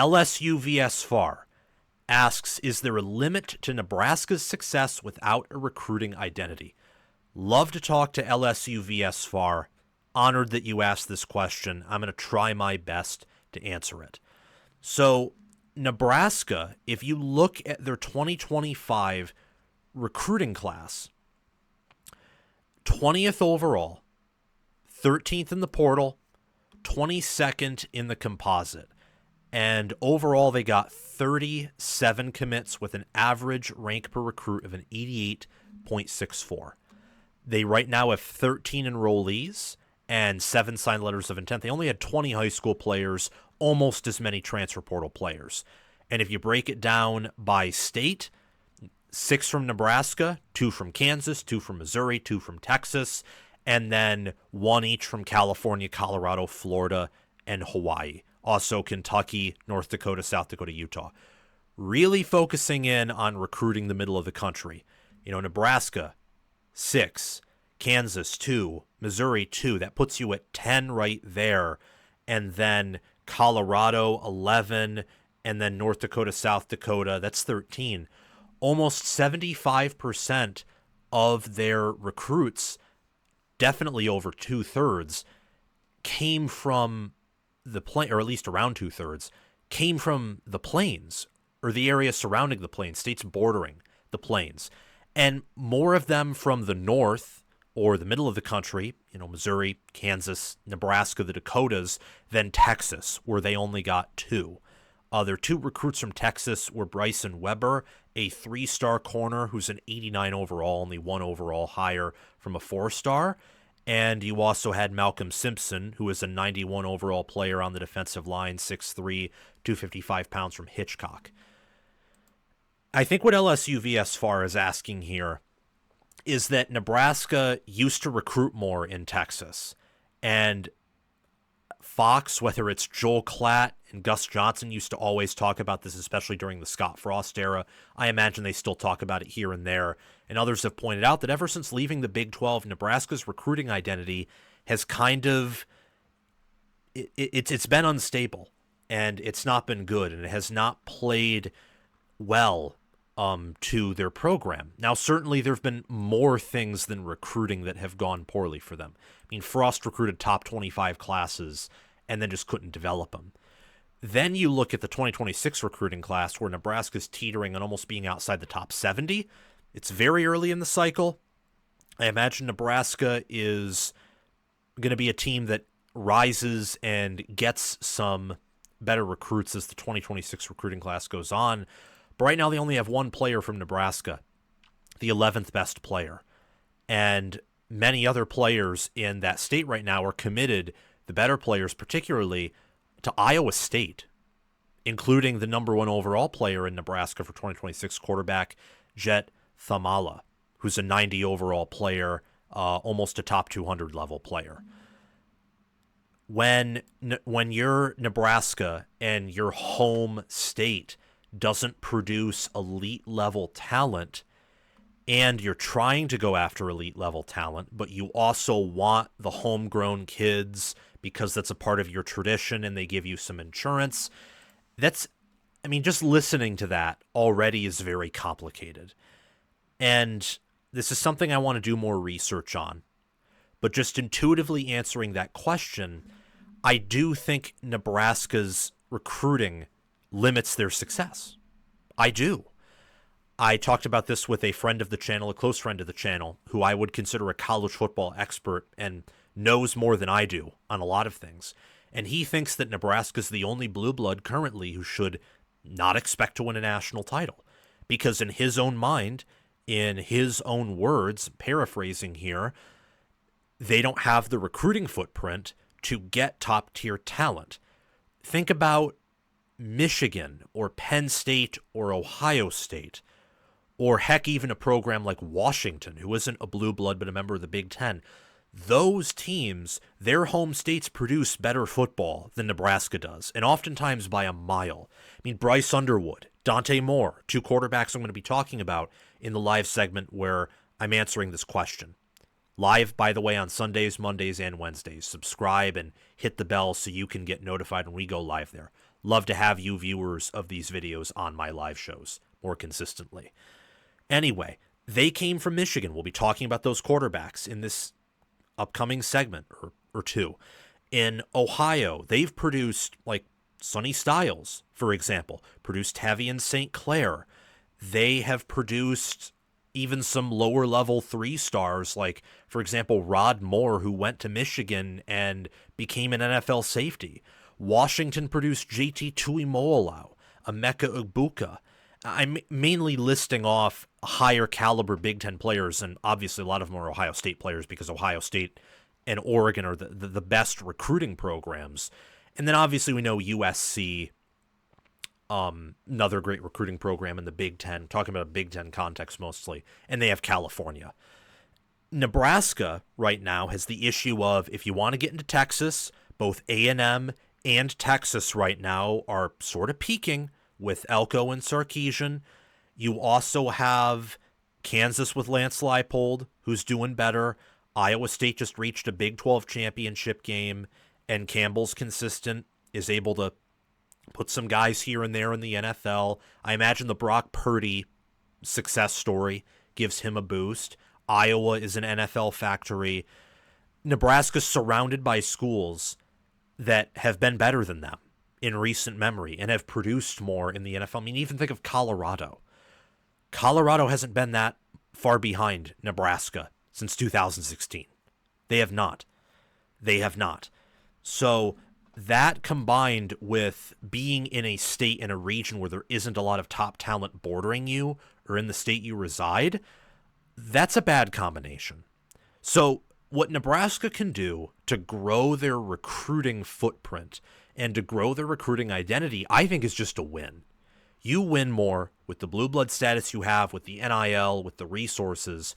LSU vs. FAR asks, is there a limit to Nebraska's success without a recruiting identity? Love to talk to LSU vs. FAR. Honored that you asked this question. I'm going to try my best to answer it. So, Nebraska, if you look at their 2025 recruiting class, 20th overall, 13th in the portal, 22nd in the composite. And overall, they got 37 commits with an average rank per recruit of an 88.64. They right now have 13 enrollees and 7 signed letters of intent. They only had 20 high school players, almost as many transfer portal players. And if you break it down by state, 6 from Nebraska, 2 from Kansas, 2 from Missouri, 2 from Texas, and then 1 each from California, Colorado, Florida, and Hawaii. Also Kentucky, North Dakota, South Dakota, Utah. Really focusing in on recruiting the middle of the country. Nebraska, 6, Kansas, 2, Missouri, 2. That puts you at 10 right there. And then Colorado, 11, and then North Dakota, South Dakota, that's 13. Almost 75% of their recruits, definitely over 2/3, came from the plain, or at least around 2/3, came from the plains or the area surrounding the plains, states bordering the plains, and more of them from the north or the middle of the country, Missouri, Kansas, Nebraska, the Dakotas, than Texas, where they only got 2. Their 2 recruits from Texas were Brycen Weber, a 3-star corner who's an 89 overall, only 1 overall higher from a 4-star. And you also had Malcolm Simpson, who is a 91 overall player on the defensive line, 6'3", 255 pounds from Hitchcock. I think what LSU vs. FAR is asking here is that Nebraska used to recruit more in Texas. And Fox, whether it's Joel Klatt and Gus Johnson, used to always talk about this, especially during the Scott Frost era. I imagine they still talk about it here and there. And others have pointed out that ever since leaving the Big 12, Nebraska's recruiting identity has kind of, it's been unstable, and it's not been good, and it has not played well to their program. Now, certainly there have been more things than recruiting that have gone poorly for them. I mean, Frost recruited top 25 classes and then just couldn't develop them. Then you look at the 2026 recruiting class where Nebraska's teetering on almost being outside the top 70. It's very early in the cycle. I imagine Nebraska is going to be a team that rises and gets some better recruits as the 2026 recruiting class goes on. But right now they only have 1 player from Nebraska, the 11th best player. And many other players in that state right now are committed, the better players particularly, to Iowa State, including the number 1 overall player in Nebraska for 2026 quarterback, Jet Thamala, who's a 90 overall player, almost a top 200 level player. When you're Nebraska and your home state doesn't produce elite level talent, and you're trying to go after elite level talent, but you also want the homegrown kids because that's a part of your tradition and they give you some insurance, just listening to that already is very complicated. And this is something I want to do more research on. But just intuitively answering that question, I do think Nebraska's recruiting limits their success. I do. I talked about this with a friend of the channel, a close friend of the channel, who I would consider a college football expert and knows more than I do on a lot of things. And he thinks that Nebraska's the only blue blood currently who should not expect to win a national title. Because in his own mind, in his own words, paraphrasing here, they don't have the recruiting footprint to get top-tier talent. Think about Michigan or Penn State or Ohio State, or heck, even a program like Washington, who isn't a blue blood but a member of the Big Ten. Those teams, their home states produce better football than Nebraska does, and oftentimes by a mile. I mean, Bryce Underwood, Dante Moore, 2 quarterbacks I'm going to be talking about in the live segment where I'm answering this question. Live, by the way, on Sundays, Mondays, and Wednesdays. Subscribe and hit the bell so you can get notified when we go live there. Love to have you viewers of these videos on my live shows more consistently. Anyway, they came from Michigan. We'll be talking about those quarterbacks in this upcoming segment or two. In Ohio, they've produced, like, Sonny Styles, for example, produced Tavian St. Clair. They have produced even some lower-level 3-stars, like, for example, Rod Moore, who went to Michigan and became an NFL safety. Washington produced JT Tuimoloau, Emeka Egbuka. I'm mainly listing off higher caliber Big Ten players, and obviously a lot of them are Ohio State players because Ohio State and Oregon are the best recruiting programs. And then obviously we know USC, another great recruiting program in the Big Ten, talking about a Big Ten context mostly, and they have California. Nebraska right now has the issue of, if you want to get into Texas, both A&M and Texas right now are sort of peaking with Elko and Sarkisian. You also have Kansas with Lance Leipold, who's doing better. Iowa State just reached a Big 12 championship game, and Campbell's consistent, is able to put some guys here and there in the NFL. I imagine the Brock Purdy success story gives him a boost. Iowa is an NFL factory. Nebraska's surrounded by schools that have been better than them in recent memory and have produced more in the NFL. I mean, even think of Colorado. Colorado hasn't been that far behind Nebraska since 2016. They have not. So that, combined with being in a state, in a region where there isn't a lot of top talent bordering you or in the state you reside, that's a bad combination. So what Nebraska can do to grow their recruiting footprint and to grow their recruiting identity, I think, is just a win. You win more with the blue blood status you have, with the NIL, with the resources,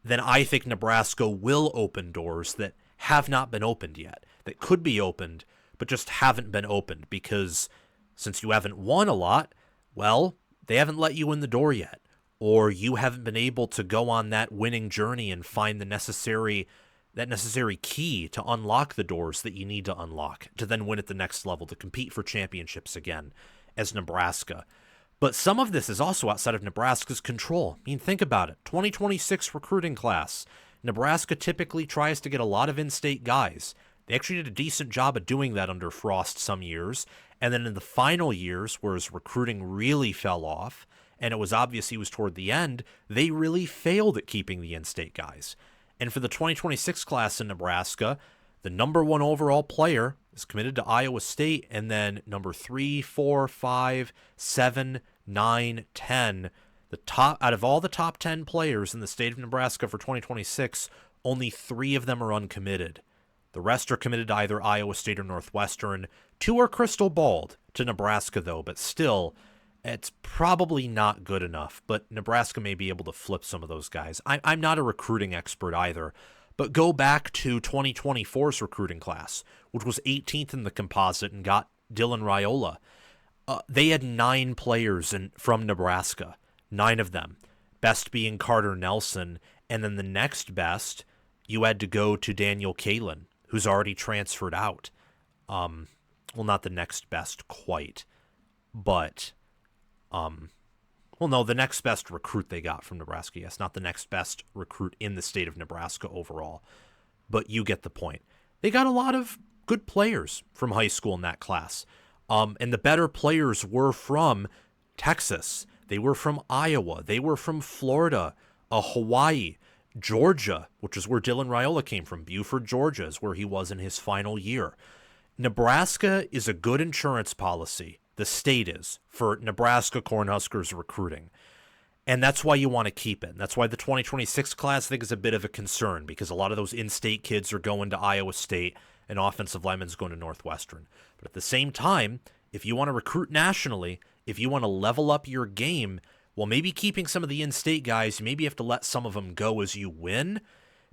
then I think Nebraska will open doors that have not been opened yet, that could be opened, but just haven't been opened, because since you haven't won a lot, well, they haven't let you in the door yet, or you haven't been able to go on that winning journey and find that necessary key to unlock the doors that you need to unlock to then win at the next level, to compete for championships again as Nebraska. But some of this is also outside of Nebraska's control. I mean, think about it. 2026 recruiting class. Nebraska typically tries to get a lot of in-state guys. They actually did a decent job of doing that under Frost some years. And then in the final years, whereas recruiting really fell off, and it was obvious he was toward the end, they really failed at keeping the in-state guys. And for the 2026 class in Nebraska, the number 1 overall player is committed to Iowa State, and then number 3, 4, 5, 7, 9, 10, the top out of all the top 10 players in the state of Nebraska for 2026, only 3 of them are uncommitted. The rest are committed to either Iowa State or Northwestern. 2 are crystal balled to Nebraska, though, but still, it's probably not good enough. But Nebraska may be able to flip some of those guys. I'm not a recruiting expert either, but go back to 2024's recruiting class, which was 18th in the composite and got Dylan Raiola. They had 9 players from Nebraska, 9 of them, best being Carter Nelson, and then the next best, you had to go to Daniel Kalin, who's already transferred out. Well, not the next best quite, but, well, no, the next best recruit they got from Nebraska, yes, not the next best recruit in the state of Nebraska overall, but you get the point. They got a lot of good players from high school in that class, and the better players were from Texas, they were from Iowa, they were from Florida, Hawaii, Georgia, which is where Dylan Raiola came from. Buford, Georgia is where he was in his final year. Nebraska is a good insurance policy, the state is, for Nebraska Cornhuskers recruiting. And that's why you want to keep it. And that's why the 2026 class, I think, is a bit of a concern, because a lot of those in-state kids are going to Iowa State and offensive linemen's going to Northwestern. But at the same time, if you want to recruit nationally, if you want to level up your game, well, maybe keeping some of the in-state guys, maybe you have to let some of them go as you win,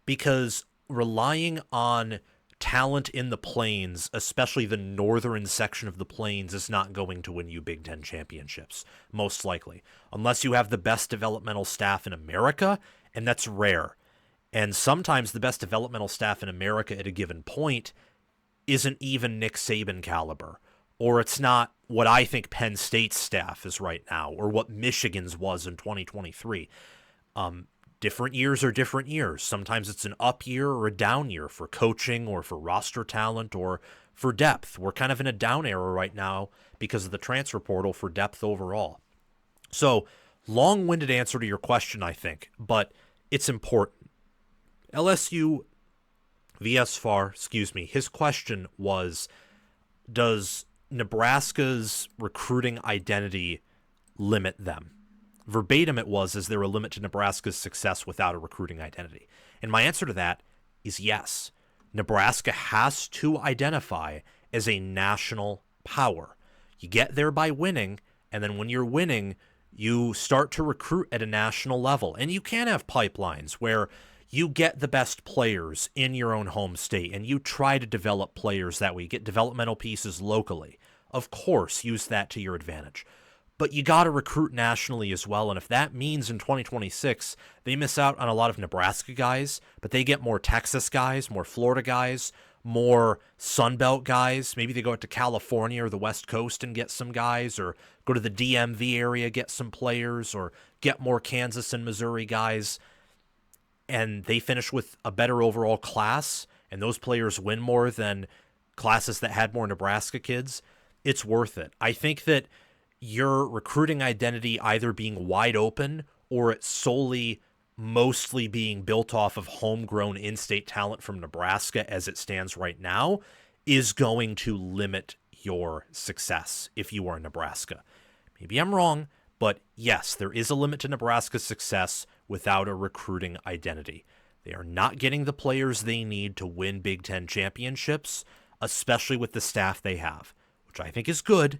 because relying on talent in the Plains, especially the northern section of the Plains, is not going to win you Big Ten championships, most likely, unless you have the best developmental staff in America, and that's rare. And sometimes the best developmental staff in America at a given point isn't even Nick Saban caliber, or it's not what I think Penn State's staff is right now, or what Michigan's was in 2023. Different years are different years. Sometimes it's an up year or a down year for coaching or for roster talent or for depth. We're kind of in a down era right now because of the transfer portal for depth overall. So, long-winded answer to your question, I think, but it's important. LSU his question was, does Nebraska's recruiting identity limit them? Verbatim it was, is there a limit to Nebraska's success without a recruiting identity? And my answer to that is yes. Nebraska has to identify as a national power. You get there by winning, and then when you're winning, you start to recruit at a national level. And you can have pipelines where you get the best players in your own home state, and you try to develop players that way. You get developmental pieces locally. Of course, use that to your advantage. But you got to recruit nationally as well, and if that means in 2026 they miss out on a lot of Nebraska guys, but they get more Texas guys, more Florida guys, more Sunbelt guys, maybe they go out to California or the West Coast and get some guys, or go to the DMV area, get some players, or get more Kansas and Missouri guys, and they finish with a better overall class, and those players win more than classes that had more Nebraska kids, it's worth it. I think that your recruiting identity either being wide open or it's solely mostly being built off of homegrown in-state talent from Nebraska as it stands right now is going to limit your success if you are Nebraska. Maybe I'm wrong, but yes, there is a limit to Nebraska's success without a recruiting identity. They are not getting the players they need to win Big Ten championships, especially with the staff they have, which I think is good,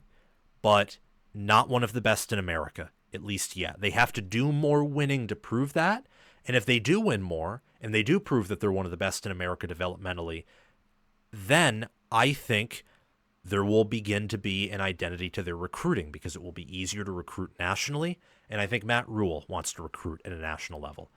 but not one of the best in America, at least yet. They have to do more winning to prove that, and if they do win more, and they do prove that they're one of the best in America developmentally, then I think there will begin to be an identity to their recruiting because it will be easier to recruit nationally, and I think Matt Rhule wants to recruit at a national level.